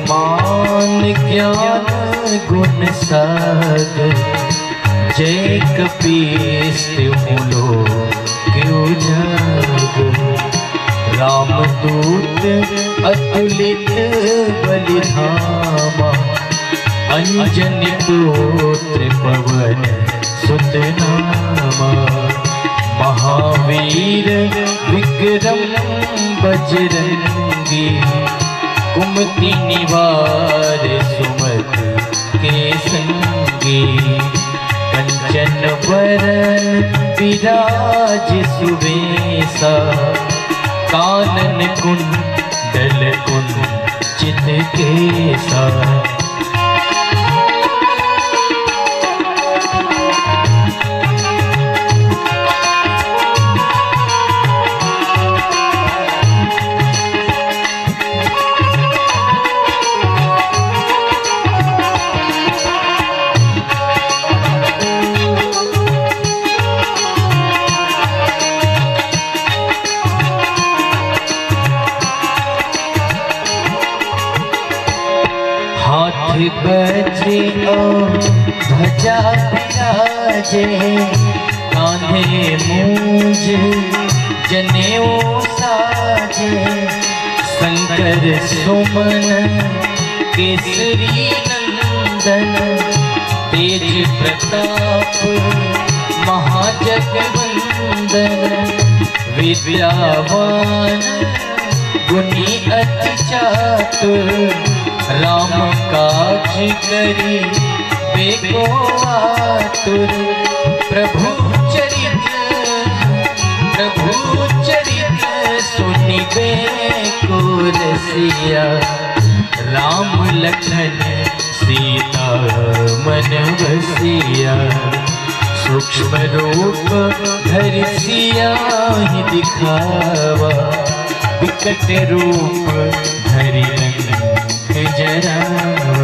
मान ज्ञान गुण सागर, जय कपीस मुलो क्यों जागर। रामदूत अतुलित बलिधामा, अंजनी पुत्र पवन सुत नामा। महावीर विक्रम बजरंगी, कुमति निवार सुमति के संगी। कंचन वरन विराज सुवेशा, कानन कुंडल कुंचित केसा। बजे और ध्वजा विराजे, कान्हे मूंज जनेऊ साजे। शंकर सुमन केसरी नंदन, तेज प्रताप महाजगवंदन। विद्यावान गुणी अति चातुर, राम काज करी बेको आतुर। प्रभु चरित सुनिबे को रसिया, राम लखन सीता मन बसिया। सूक्ष्म रूप धरि सियाहि दिखावा, विकट रूप धरि जरावा।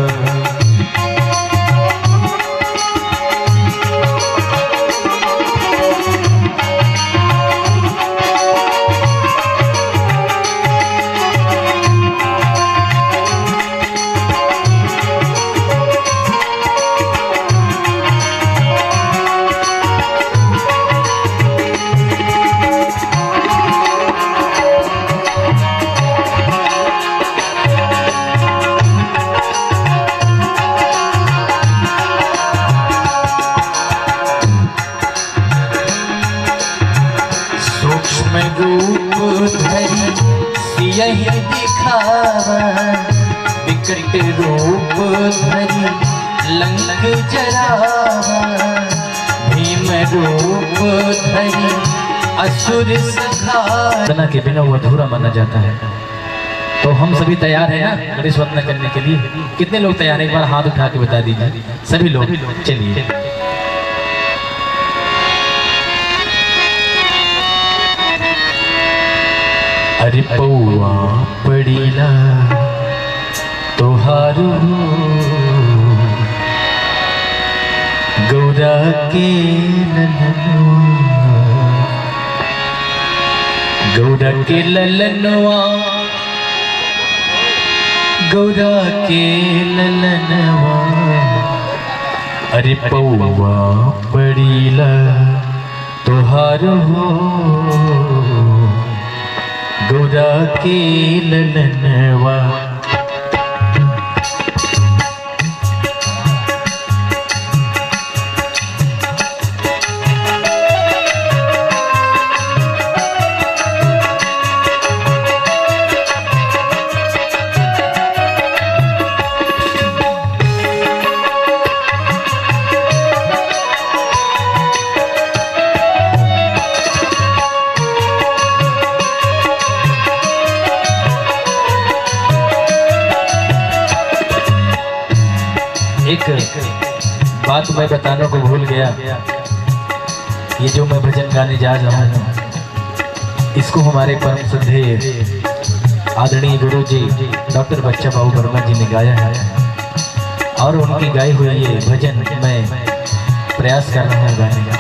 यही दिखावा, विकट रूप धरि लंक जरावा। भीम रूप धरि असुर संहारा। के बिना वो अधूरा माना जाता है। तो हम सभी तैयार हैं ना गणेश वंदना करने के लिए? कितने लोग तैयार हैं? एक बार हाथ उठा के बता दीजिए सभी लोग। चलिए अरे पौआ पड़ीला तोहारू, गौरा के ललनवा। गौरा के ललनवा, गौरा के ललनवा। अरे पौआ पड़ीला तोहारू, गौरा के ललनवा। एक बात मैं बताने को भूल गया। ये जो मैं भजन गाने जा रहा हूँ, इसको हमारे परम श्रद्धेय आदरणीय गुरु जी डॉक्टर बच्चा बाबू वर्मा जी ने गाया है, और उनकी गाई हुई ये भजन मैं प्रयास कर रहा हूँ गाने का।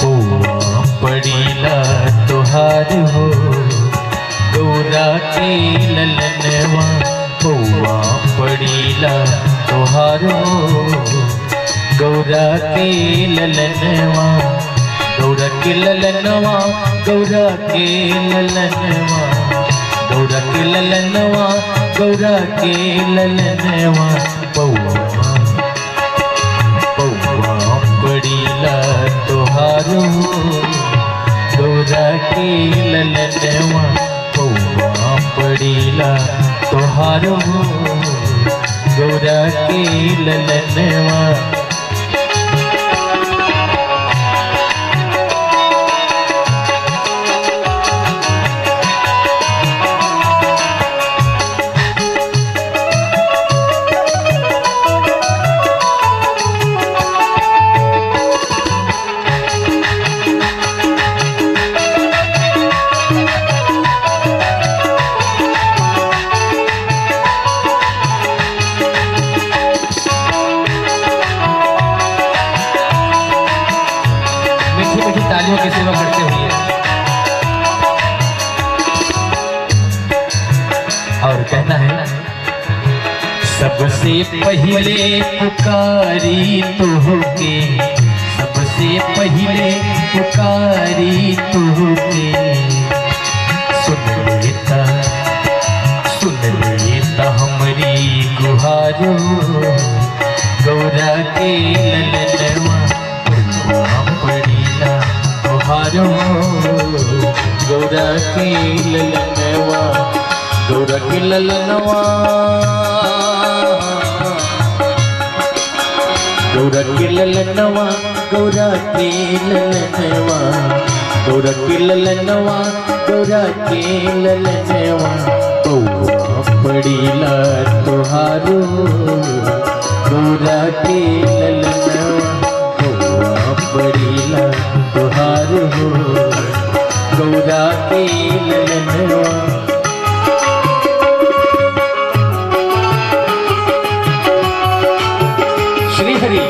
ओ पड़ीला तुहार हो, गौरा के ललन ललनवा पौआ पड़ीला तोहारो गौरा के ललनवा गौरा के ललनवा गौरा के ललनवा गौरा के ललनवा गौरा के ललनवा पौआ पड़ीला तोहारो गौरा के ललनवा पौआ पड़ीला तोहारो गौरा के ललनवा। तालियों की सेवा करते हुए और कहना है सबसे पहले पुकारी तुहके सबसे पहले पुकारी तुहके सुन लेता हमारी गुहारो गौरा के ललनवा पड़ीला तोहारो गौरा के ललनवा गौरा के ललनवा गौरा के ललनवा गौरा के ललनवा गौरा के ललनवा गौरा के ललनवा पौआ पड़ीला तोहारो गौरा के ललनवा पड़ीला तोहारो गौरा के ललनवा। श्री हरि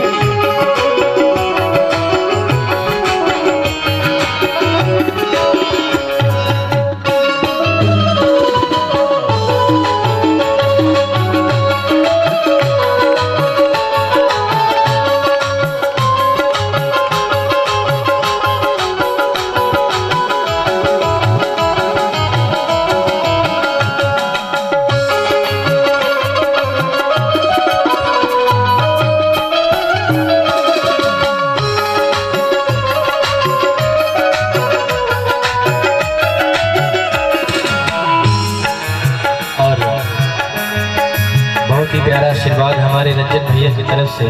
प्यारा आशीर्वाद हमारे रंजन भैया की तरफ से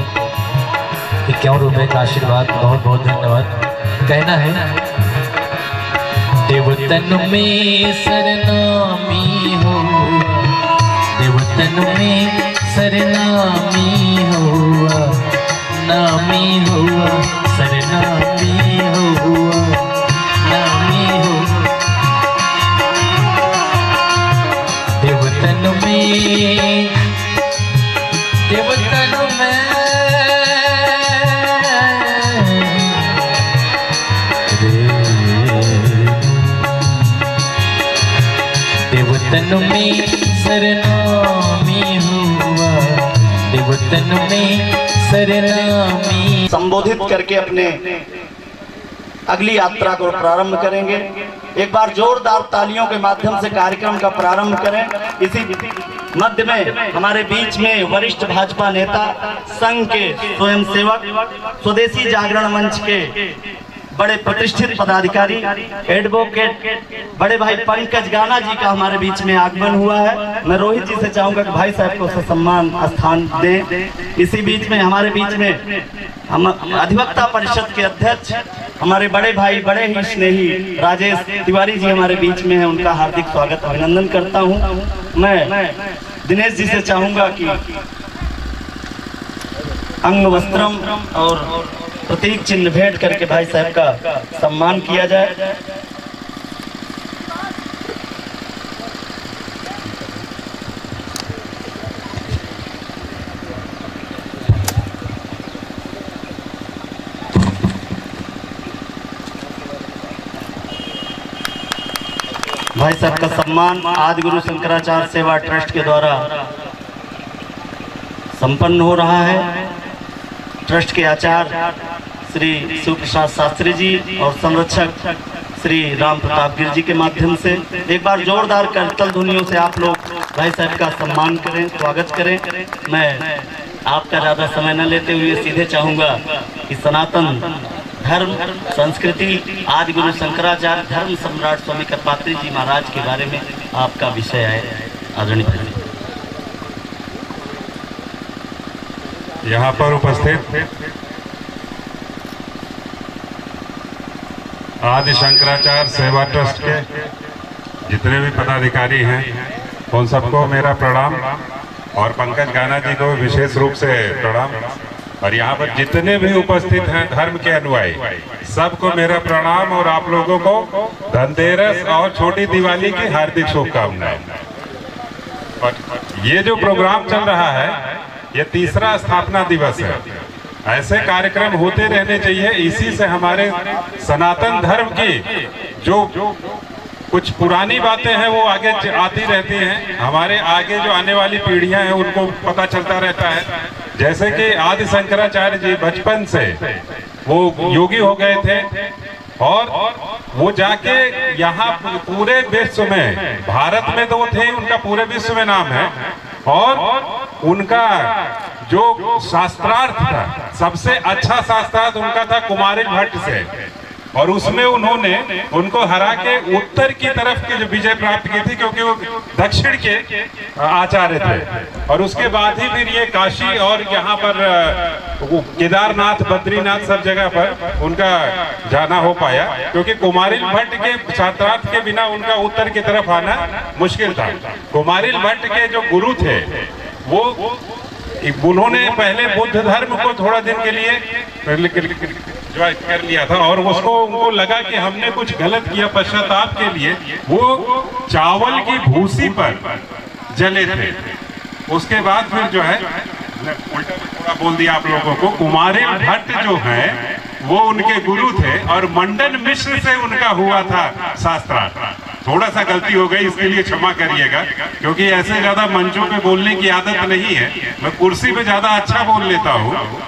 51 रुपए का आशीर्वाद, बहुत बहुत धन्यवाद। कहना है देवतन में सरनामी हो देवतन में सरनामी हुआ नामी हुआ सरनामी हुआ नामी हो देवतन में देवतन में देवतन में सरनामी हुआ देवतन में सरनामी। संबोधित करके अपने अगली यात्रा को प्रारंभ करेंगे। एक बार जोरदार तालियों के माध्यम से कार्यक्रम का प्रारंभ करें। इसी मध्य में हमारे बीच में वरिष्ठ भाजपा नेता, संघ के स्वयंसेवक, स्वदेशी जागरण मंच के बड़े प्रतिष्ठित पदाधिकारी, एडवोकेट बड़े भाई पंकज गाना जी का हमारे बीच में आगमन हुआ है। मैं रोहित जी से चाहूंगा कि भाई साहब को सम्मान स्थान दें। इसी बीच में हमारे बीच में हम अधिवक्ता परिषद के अध्यक्ष हमारे बड़े भाई, बड़े ही स्नेही राजेश तिवारी जी हमारे बीच में हैं। उनका हार्दिक स्वागत अभिनंदन करता हूं। मैं दिनेश जी से चाहूंगा कि अंग वस्त्रम और प्रतीक चिन्ह भेंट करके भाई साहब का सम्मान किया जाए। भाई साहब का सम्मान आदि गुरु शंकराचार्य सेवा ट्रस्ट के द्वारा संपन्न हो रहा है। ट्रस्ट के आचार्य श्री शिव प्रसाद शास्त्री जी और संरक्षक श्री राम प्रताप गिर जी के माध्यम से एक बार जोरदार करतल ध्वनियों से आप लोग भाई साहब का सम्मान करें, स्वागत करें। मैं आपका ज़्यादा समय न लेते हुए सीधे चाहूँगा कि सनातन धर्म संस्कृति आदि गुरु शंकराचार्य धर्म सम्राट स्वामी करपात्री जी महाराज के बारे में आपका विषय है। आदरणीय भाई, यहाँ पर उपस्थित आदि शंकराचार्य सेवा ट्रस्ट के जितने भी पदाधिकारी हैं उन सबको मेरा प्रणाम और पंकज गाना जी को विशेष रूप से प्रणाम। और यहाँ पर जितने भी उपस्थित हैं धर्म के अनुयायी सबको मेरा प्रणाम और आप लोगों को धनतेरस और छोटी दिवाली की हार्दिक शुभकामनाएं। और ये जो प्रोग्राम चल रहा है ये तीसरा स्थापना दिवस है। ऐसे कार्यक्रम होते रहने चाहिए। इसी से हमारे सनातन धर्म की जो कुछ पुरानी बातें हैं वो आगे आती रहती हैं। हमारे आगे जो आने वाली पीढ़ियां हैं उनको पता चलता रहता है। जैसे कि आदि शंकराचार्य जी बचपन से वो योगी हो गए थे और वो जाके यहाँ पूरे विश्व में, भारत में तो वो थे, उनका पूरे विश्व में नाम है। और उनका जो शास्त्रार्थ था सबसे अच्छा शास्त्रार्थ उनका था कुमारिल भट्ट से, और उसमें उन्होंने उनको हरा के उत्तर की तरफ की जो विजय प्राप्त की थी, क्योंकि वो दक्षिण के आचार्य थे। और उसके बाद ही फिर ये काशी और यहाँ पर केदारनाथ बद्रीनाथ सब जगह पर उनका जाना हो पाया, क्योंकि कुमारिल भट्ट के शास्त्रार्थ के बिना उनका उत्तर की तरफ आना मुश्किल था। कुमारिल भट्ट के जो गुरु थे वो उन्होंने पहले बुद्ध धर्म को थोड़ा दिन के लिए ज्वाइन कर लिया था और उसको उनको लगा कि हमने कुछ गलत किया, पश्चाताप के लिए वो चावल की भूसी पर जले थे। उसके बाद फिर जो है उल्टा थोड़ा बोल दिया आप लोगों को, कुमारिल भट्ट जो है वो उनके गुरु थे और मंडन मिश्र से उनका हुआ था शास्त्रार्थ। थोड़ा सा गलती हो गई, इसके लिए क्षमा करिएगा, क्योंकि ऐसे ज्यादा मंचों पे बोलने की आदत नहीं है। मैं कुर्सी पे ज्यादा अच्छा बोल लेता हूँ।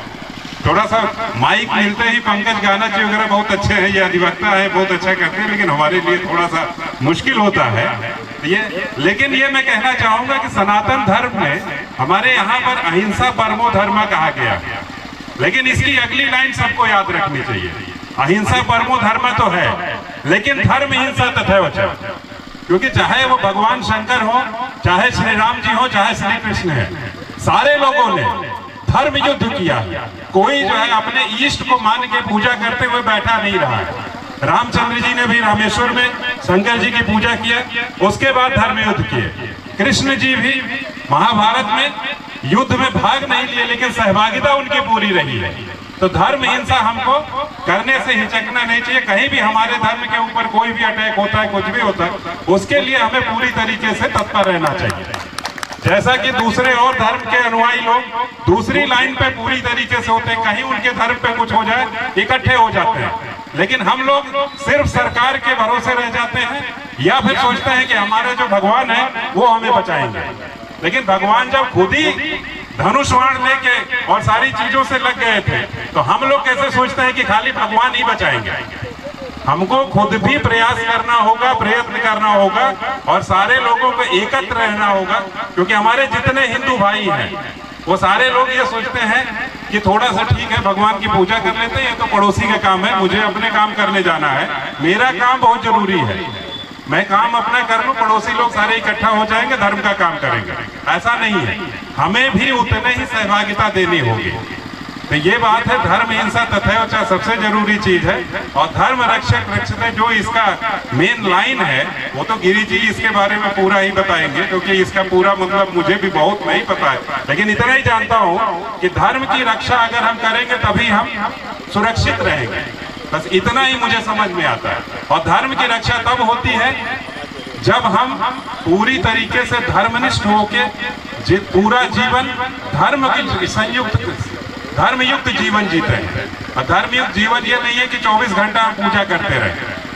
थोड़ा सा माइक मिलते ही पंकज गाना जी वगैरह बहुत अच्छे हैं, ये अधिवक्ता है, बहुत अच्छा करते हैं, लेकिन हमारे लिए थोड़ा सा मुश्किल होता है ये। लेकिन ये मैं कहना चाहूंगा कि सनातन धर्म में हमारे यहाँ पर अहिंसा परमो धर्म कहा गया, लेकिन इसकी अगली लाइन सबको याद रखनी चाहिए। अहिंसा परमो धर्म तो है, लेकिन धर्म हिंसा तथैव च। क्योंकि चाहे वो भगवान शंकर हो, चाहे श्री राम जी हो, चाहे श्री कृष्ण है, सारे लोगों ने धर्म युद्ध किया। कोई जो है अपने इष्ट को मान के पूजा करते हुए बैठा नहीं रहा है। रामचंद्र जी ने भी रामेश्वर में शंकर जी की पूजा किया, उसके बाद धर्म युद्ध किए। कृष्ण जी भी महाभारत में युद्ध में भाग नहीं लिए, लेकिन सहभागिता उनकी पूरी रही है। तो धर्म हिंसा हमको करने से हिचकना नहीं चाहिए। कहीं भी हमारे धर्म के ऊपर कोई भी अटैक होता है, कुछ भी होता है, उसके लिए हमें पूरी तरीके से तत्पर रहना चाहिए। जैसा कि दूसरे और धर्म के अनुयायी लोग दूसरी लाइन पे पूरी तरीके से होते हैं, कहीं उनके धर्म पे कुछ हो जाए इकट्ठे हो जाते हैं, लेकिन हम लोग सिर्फ सरकार के भरोसे रह जाते हैं या फिर सोचते हैं कि हमारे जो भगवान है वो हमें बचाएंगे। लेकिन भगवान जब खुद ही धनुष बाण लेके और सारी चीजों से लग गए थे, तो हम लोग कैसे सोचते हैं कि खाली भगवान ही बचाएंगे। हमको खुद भी प्रयास करना होगा, प्रयत्न करना होगा और सारे लोगों को एकत्र रहना होगा, क्योंकि हमारे जितने हिंदू भाई हैं वो सारे लोग ये सोचते हैं कि थोड़ा सा ठीक है भगवान की पूजा कर लेते हैं, ये तो पड़ोसी का काम है, मुझे अपने काम करने जाना है, मेरा काम बहुत जरूरी है, मैं काम अपना कर लूं, पड़ोसी लोग सारे इकट्ठा हो जाएंगे, धर्म का काम करेंगे। ऐसा नहीं है, हमें भी उतने ही सहभागिता देनी होगी। तो ये बात है, धर्म हिंसा तथैव च सबसे जरूरी चीज है। और धर्म रक्षक रक्षते जो इसका मेन लाइन है वो तो गिरी जी इसके बारे में पूरा ही बताएंगे, क्योंकि इसका पूरा मतलब मुझे भी बहुत नहीं पता है, लेकिन इतना ही जानता हूँ कि धर्म की रक्षा अगर हम करेंगे तभी हम सुरक्षित रहेंगे। बस इतना ही मुझे समझ में आता है। और धर्म की रक्षा तब होती है जब हम पूरी तरीके से धर्मनिष्ठ होके पूरा जीवन धर्मयुक्त जीवन जीते हैं। और धर्मयुक्त जीवन ये नहीं है कि 24 घंटा हम पूजा करते रहे।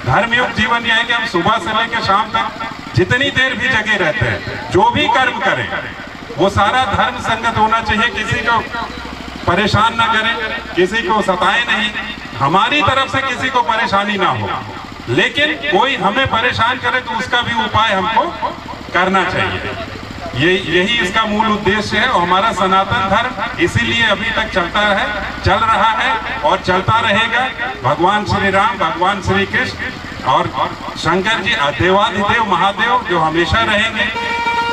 धर्मयुक्त जीवन यह है कि हम सुबह से लेकर शाम तक जितनी देर भी जगे रहते हैं, जो भी कर्म करें वो सारा धर्म संगत होना चाहिए, किसी को परेशान ना करें, किसी को सताए नहीं, हमारी तरफ से किसी को परेशानी ना हो, लेकिन कोई हमें परेशान करे तो उसका भी उपाय हमको करना चाहिए। यही इसका मूल उद्देश्य है और हमारा सनातन धर्म इसीलिए अभी तक चल रहा है और चलता रहेगा। भगवान श्री राम, भगवान श्री कृष्ण और शंकर जी देवाधिदेव महादेव जो हमेशा रहेंगे,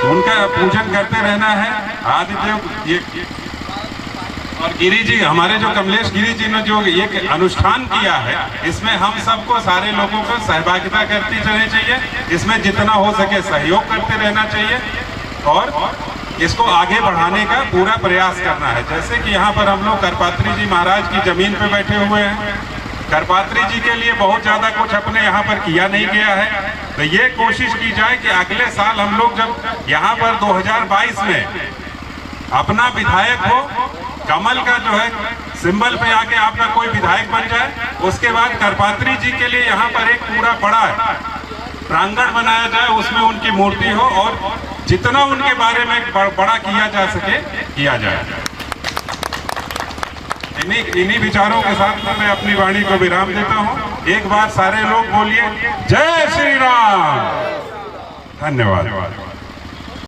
उनका पूजन करते रहना है। आदिदेव ये और गिरी जी, हमारे जो कमलेश गिरी जी ने जो एक अनुष्ठान किया है, इसमें हम सबको, सारे लोगों को सहभागिता करती रहनी चाहिए, इसमें जितना हो सके सहयोग करते रहना चाहिए और इसको आगे बढ़ाने का पूरा प्रयास करना है। जैसे कि यहाँ पर हम लोग करपात्री जी महाराज की जमीन पे बैठे हुए हैं, करपात्री जी के लिए बहुत ज्यादा कुछ अपने यहाँ पर किया नहीं गया है, तो ये कोशिश की जाए कि अगले साल हम लोग जब यहाँ पर 2022 में अपना विधायक हो, कमल का जो है सिंबल पे आके आपका कोई विधायक बन जाए, उसके बाद करपात्री जी के लिए यहाँ पर एक पूरा बड़ा प्रांगण बनाया जाए, उसमें उनकी मूर्ति हो और जितना उनके बारे में बड़ा किया जा सके किया जाए। इन्हीं विचारों के साथ मैं अपनी वाणी को विराम देता हूँ। एक बार सारे लोग बोलिए जय श्री राम। धन्यवाद।